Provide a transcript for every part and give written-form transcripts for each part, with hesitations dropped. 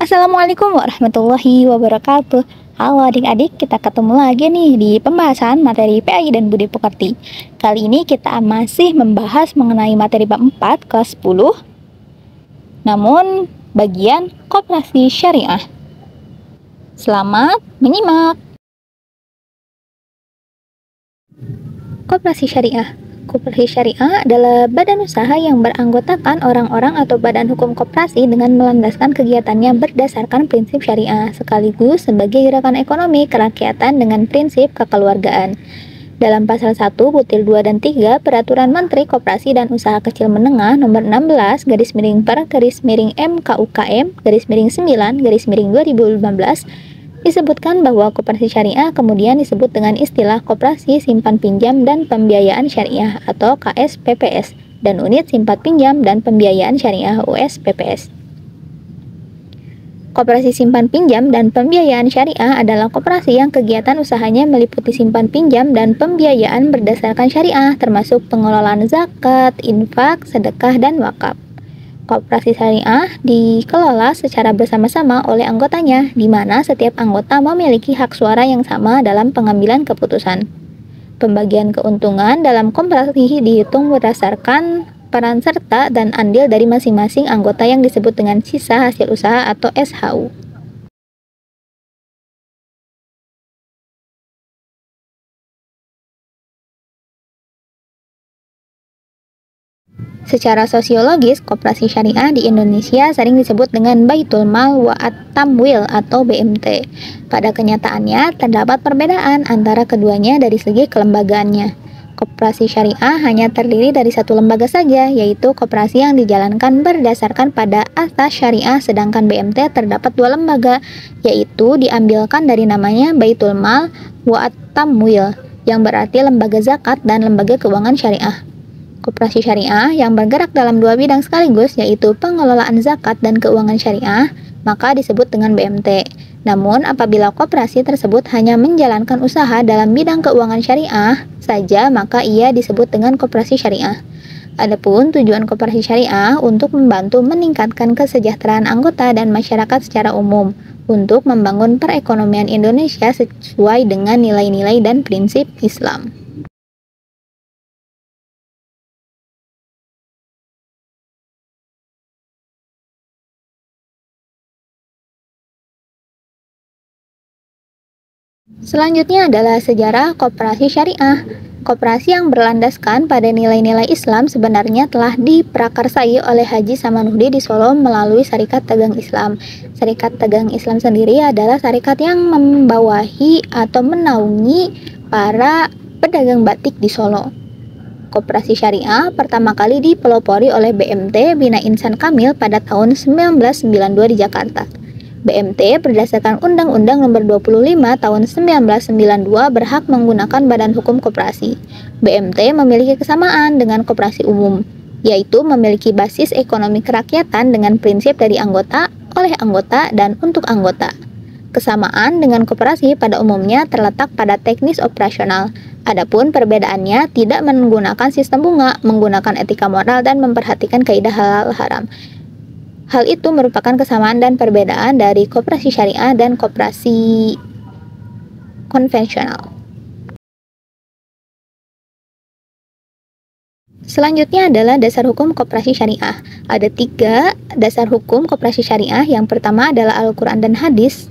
Assalamualaikum warahmatullahi wabarakatuh. Halo adik-adik, kita ketemu lagi nih di pembahasan materi PAI dan Budi Pekerti. Kali ini kita masih membahas mengenai materi bab 4 kelas 10, namun bagian koperasi syariah. Selamat menyimak. Koperasi syariah. Koperasi syariah adalah badan usaha yang beranggotakan orang-orang atau badan hukum koperasi dengan melandaskan kegiatannya berdasarkan prinsip syariah, sekaligus sebagai gerakan ekonomi kerakyatan dengan prinsip kekeluargaan. Dalam pasal 1, butir 2 dan 3, Peraturan Menteri Koperasi dan Usaha Kecil Menengah nomor 16 MKUKM 9 2015 disebutkan bahwa koperasi syariah kemudian disebut dengan istilah Koperasi Simpan Pinjam dan Pembiayaan Syariah atau KSPPS dan Unit Simpan Pinjam dan Pembiayaan Syariah USPPS. Koperasi Simpan Pinjam dan Pembiayaan Syariah adalah koperasi yang kegiatan usahanya meliputi simpan pinjam dan pembiayaan berdasarkan syariah, termasuk pengelolaan zakat, infak, sedekah, dan wakaf. Koperasi syariah dikelola secara bersama-sama oleh anggotanya, di mana setiap anggota memiliki hak suara yang sama dalam pengambilan keputusan. Pembagian keuntungan dalam koperasi dihitung berdasarkan peran serta dan andil dari masing-masing anggota yang disebut dengan sisa hasil usaha atau SHU. Secara sosiologis, koperasi syariah di Indonesia sering disebut dengan Baitul Mal wa At-Tamwil atau BMT. Pada kenyataannya, terdapat perbedaan antara keduanya dari segi kelembagaannya. Koperasi syariah hanya terdiri dari satu lembaga saja, yaitu koperasi yang dijalankan berdasarkan pada asas syariah, sedangkan BMT terdapat dua lembaga, yaitu diambilkan dari namanya Baitul Mal wa At-Tamwil, yang berarti lembaga zakat dan lembaga keuangan syariah. Koperasi syariah yang bergerak dalam dua bidang sekaligus, yaitu pengelolaan zakat dan keuangan syariah, maka disebut dengan BMT. Namun, apabila koperasi tersebut hanya menjalankan usaha dalam bidang keuangan syariah saja, maka ia disebut dengan koperasi syariah. Adapun tujuan koperasi syariah untuk membantu meningkatkan kesejahteraan anggota dan masyarakat secara umum, untuk membangun perekonomian Indonesia sesuai dengan nilai-nilai dan prinsip Islam. Selanjutnya adalah sejarah koperasi syariah. Koperasi yang berlandaskan pada nilai-nilai Islam sebenarnya telah diprakarsai oleh Haji Samanhudi di Solo melalui Syarikat Dagang Islam. Syarikat Dagang Islam sendiri adalah syarikat yang membawahi atau menaungi para pedagang batik di Solo. Koperasi syariah pertama kali dipelopori oleh BMT Bina Insan Kamil pada tahun 1992 di Jakarta. BMT berdasarkan Undang-Undang Nomor 25 Tahun 1992 berhak menggunakan badan hukum koperasi. BMT memiliki kesamaan dengan koperasi umum, yaitu memiliki basis ekonomi kerakyatan dengan prinsip dari anggota, oleh anggota, dan untuk anggota. Kesamaan dengan koperasi pada umumnya terletak pada teknis operasional. Adapun perbedaannya tidak menggunakan sistem bunga, menggunakan etika moral, dan memperhatikan kaidah halal haram. Hal itu merupakan kesamaan dan perbedaan dari koperasi syariah dan koperasi konvensional. Selanjutnya adalah dasar hukum koperasi syariah. Ada 3 dasar hukum koperasi syariah. Yang pertama adalah Al-Quran dan Hadis,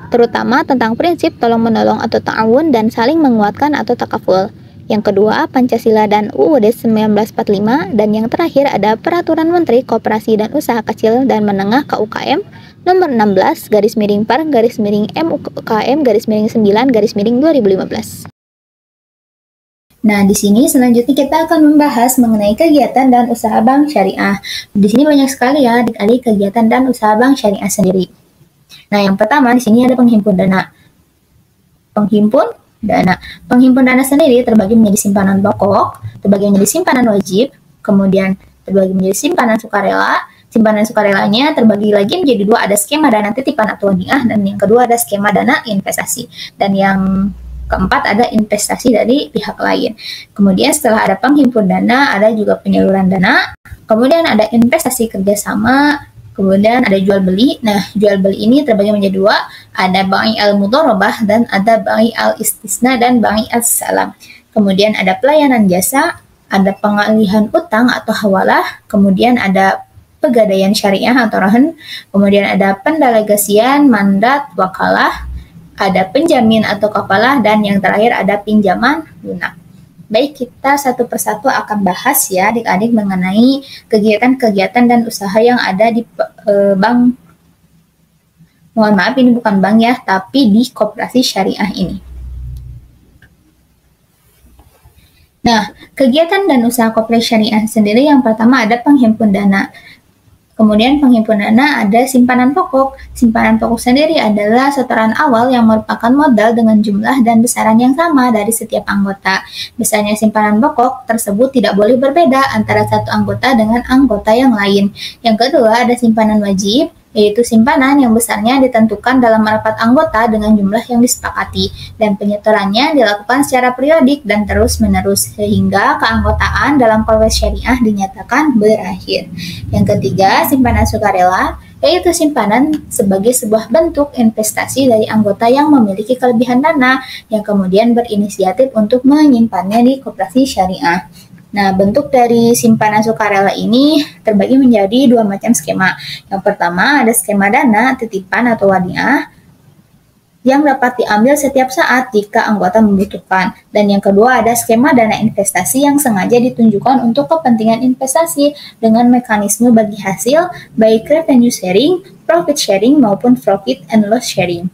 terutama tentang prinsip tolong-menolong atau ta'awun dan saling menguatkan atau takaful. Yang kedua, Pancasila dan UUD 1945, dan yang terakhir ada Peraturan Menteri Koperasi dan Usaha Kecil dan Menengah KUKM nomor 16 /MUKM 9/2015. Nah, di sini selanjutnya kita akan membahas mengenai kegiatan dan usaha bank syariah. Di sini banyak sekali ya adik-adik kegiatan dan usaha bank syariah sendiri. Nah, yang pertama di sini ada penghimpun dana. Penghimpun dana sendiri terbagi menjadi simpanan pokok, terbagi menjadi simpanan wajib, kemudian terbagi menjadi simpanan sukarela. Simpanan sukarelanya terbagi lagi menjadi 2, ada skema dana titipan atau wadiah, dan yang kedua ada skema dana investasi. Dan yang keempat ada investasi dari pihak lain. Kemudian setelah ada penghimpun dana, ada juga penyaluran dana, kemudian ada investasi kerjasama, Kemudian ada jual beli. Nah, jual beli ini terbagi menjadi dua, ada bai al-mudharabah dan ada bai al-istisna dan bai al-salam. Kemudian ada pelayanan jasa, ada pengalihan utang atau hawalah, kemudian ada pegadaian syariah atau rahan, kemudian ada pendelegasian, mandat, wakalah, ada penjamin atau kafalah, dan yang terakhir ada pinjaman lunak. Baik, kita satu persatu akan bahas ya adik-adik mengenai kegiatan-kegiatan dan usaha yang ada di bank. Mohon maaf, ini bukan bank ya, tapi di koperasi syariah ini. Nah, kegiatan dan usaha koperasi syariah sendiri yang pertama ada penghimpun dana. Kemudian penghimpun dana ada simpanan pokok. Simpanan pokok sendiri adalah setoran awal yang merupakan modal dengan jumlah dan besaran yang sama dari setiap anggota. Besarnya simpanan pokok tersebut tidak boleh berbeda antara satu anggota dengan anggota yang lain. Yang kedua ada simpanan wajib, yaitu simpanan yang besarnya ditentukan dalam rapat anggota dengan jumlah yang disepakati, dan penyetorannya dilakukan secara periodik dan terus-menerus sehingga keanggotaan dalam koperasi syariah dinyatakan berakhir. Yang ketiga, simpanan sukarela, yaitu simpanan sebagai sebuah bentuk investasi dari anggota yang memiliki kelebihan dana yang kemudian berinisiatif untuk menyimpannya di koperasi syariah. Nah, bentuk dari simpanan sukarela ini terbagi menjadi dua macam skema. Yang pertama ada skema dana, titipan atau wadiah yang dapat diambil setiap saat jika anggota membutuhkan. Dan yang kedua ada skema dana investasi yang sengaja ditunjukkan untuk kepentingan investasi dengan mekanisme bagi hasil, baik revenue sharing, profit sharing, maupun profit and loss sharing.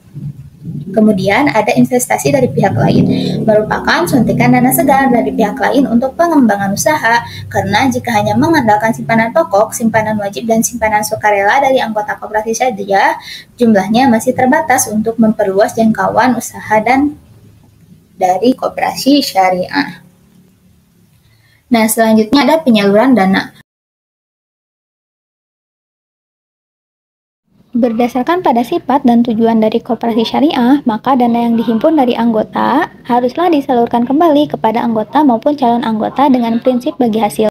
Kemudian ada investasi dari pihak lain, merupakan suntikan dana segar dari pihak lain untuk pengembangan usaha, karena jika hanya mengandalkan simpanan pokok, simpanan wajib, dan simpanan sukarela dari anggota koperasi saja, jumlahnya masih terbatas untuk memperluas jangkauan usaha dan dari koperasi syariah. Nah, selanjutnya ada penyaluran dana. Berdasarkan pada sifat dan tujuan dari koperasi syariah, maka dana yang dihimpun dari anggota haruslah disalurkan kembali kepada anggota maupun calon anggota dengan prinsip bagi hasil.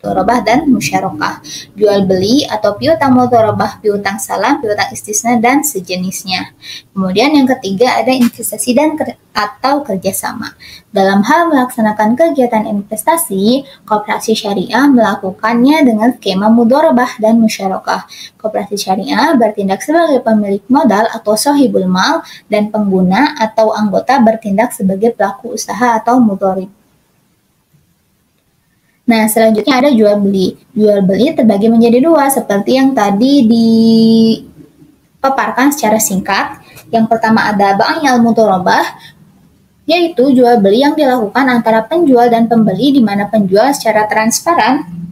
Mudharabah dan musyarakah, jual beli atau piutang mudharabah, piutang salam, piutang istisna, dan sejenisnya. Kemudian yang ketiga ada investasi dan atau kerjasama. Dalam hal melaksanakan kegiatan investasi, koperasi syariah melakukannya dengan skema mudharabah dan musyarakah. Koperasi syariah bertindak sebagai pemilik modal atau sohibul mal, dan pengguna atau anggota bertindak sebagai pelaku usaha atau mudharib. Nah, selanjutnya ada jual beli. Jual beli terbagi menjadi dua, seperti yang tadi dipaparkan secara singkat. Yang pertama ada bai al-mudharabah, yaitu jual beli yang dilakukan antara penjual dan pembeli, di mana penjual secara transparan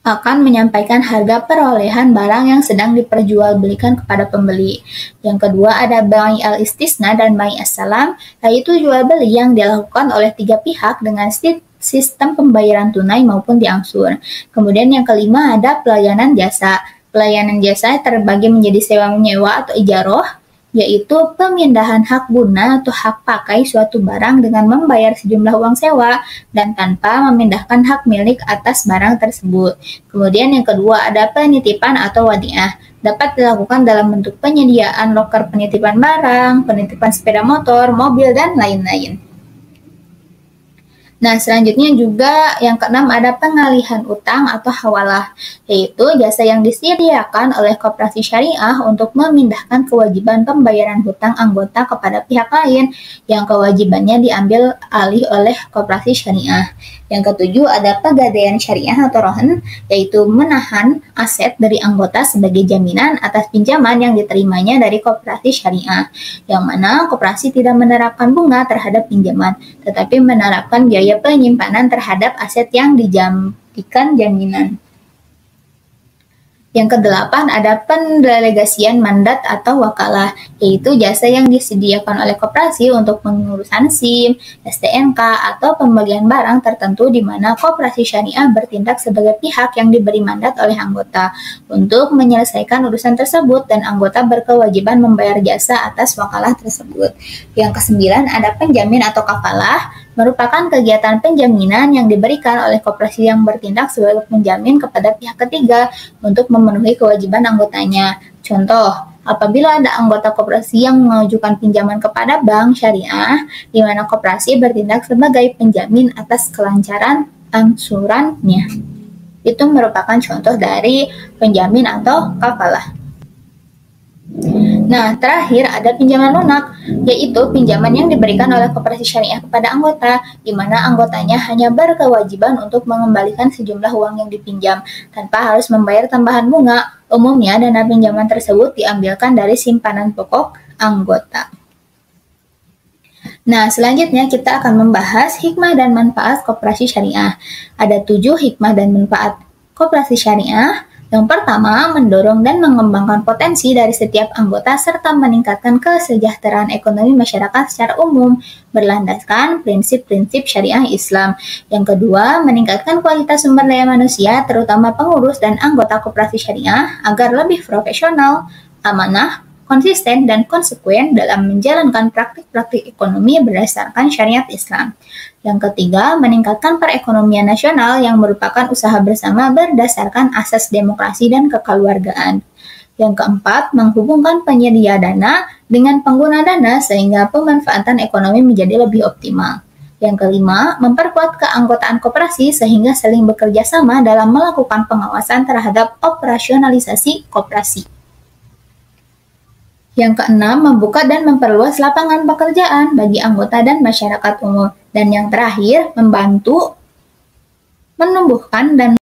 akan menyampaikan harga perolehan barang yang sedang diperjualbelikan kepada pembeli. Yang kedua ada bai al-istisna dan bai as-salam, yaitu jual beli yang dilakukan oleh tiga pihak dengan sistem pembayaran tunai maupun diangsur. Kemudian yang kelima ada pelayanan jasa. Pelayanan jasa terbagi menjadi sewa menyewa atau ijaroh, yaitu pemindahan hak guna atau hak pakai suatu barang dengan membayar sejumlah uang sewa dan tanpa memindahkan hak milik atas barang tersebut. Kemudian yang kedua ada penitipan atau wadiah. Dapat dilakukan dalam bentuk penyediaan loker penitipan barang, penitipan sepeda motor, mobil, dan lain-lain. Nah, selanjutnya juga yang keenam ada pengalihan utang atau hawalah, yaitu jasa yang disediakan oleh koperasi syariah untuk memindahkan kewajiban pembayaran hutang anggota kepada pihak lain yang kewajibannya diambil alih oleh koperasi syariah. Yang ketujuh ada pegadaian syariah atau rohan, yaitu menahan aset dari anggota sebagai jaminan atas pinjaman yang diterimanya dari koperasi syariah, yang mana koperasi tidak menerapkan bunga terhadap pinjaman, tetapi menerapkan biaya penyimpanan terhadap aset yang dijadikan jaminan. Yang kedelapan ada pendelegasian mandat atau wakalah, yaitu jasa yang disediakan oleh koperasi untuk pengurusan SIM, STNK, atau pembelian barang tertentu di mana koperasi syariah bertindak sebagai pihak yang diberi mandat oleh anggota untuk menyelesaikan urusan tersebut, dan anggota berkewajiban membayar jasa atas wakalah tersebut. Yang kesembilan ada penjamin atau kafalah. merupakan kegiatan penjaminan yang diberikan oleh koperasi yang bertindak sebagai penjamin kepada pihak ketiga untuk memenuhi kewajiban anggotanya. Contoh, apabila ada anggota koperasi yang mengajukan pinjaman kepada bank syariah, di mana koperasi bertindak sebagai penjamin atas kelancaran angsurannya. Itu merupakan contoh dari penjamin atau kafalah. Nah, terakhir ada pinjaman lunak, yaitu pinjaman yang diberikan oleh koperasi syariah kepada anggota, di mana anggotanya hanya berkewajiban untuk mengembalikan sejumlah uang yang dipinjam, tanpa harus membayar tambahan bunga. Umumnya, dana pinjaman tersebut diambilkan dari simpanan pokok anggota. Nah, selanjutnya kita akan membahas hikmah dan manfaat koperasi syariah. Ada 7 hikmah dan manfaat koperasi syariah. Yang pertama, mendorong dan mengembangkan potensi dari setiap anggota serta meningkatkan kesejahteraan ekonomi masyarakat secara umum, berlandaskan prinsip-prinsip syariah Islam. Yang kedua, meningkatkan kualitas sumber daya manusia, terutama pengurus dan anggota koperasi syariah, agar lebih profesional, amanah, konsisten, dan konsekuen dalam menjalankan praktik-praktik ekonomi berdasarkan syariat Islam. Yang ketiga, meningkatkan perekonomian nasional yang merupakan usaha bersama berdasarkan asas demokrasi dan kekeluargaan. Yang keempat, menghubungkan penyedia dana dengan pengguna dana sehingga pemanfaatan ekonomi menjadi lebih optimal. Yang kelima, memperkuat keanggotaan koperasi sehingga saling bekerja sama dalam melakukan pengawasan terhadap operasionalisasi koperasi. Yang keenam, membuka dan memperluas lapangan pekerjaan bagi anggota dan masyarakat umum. Dan yang terakhir, membantu menumbuhkan dan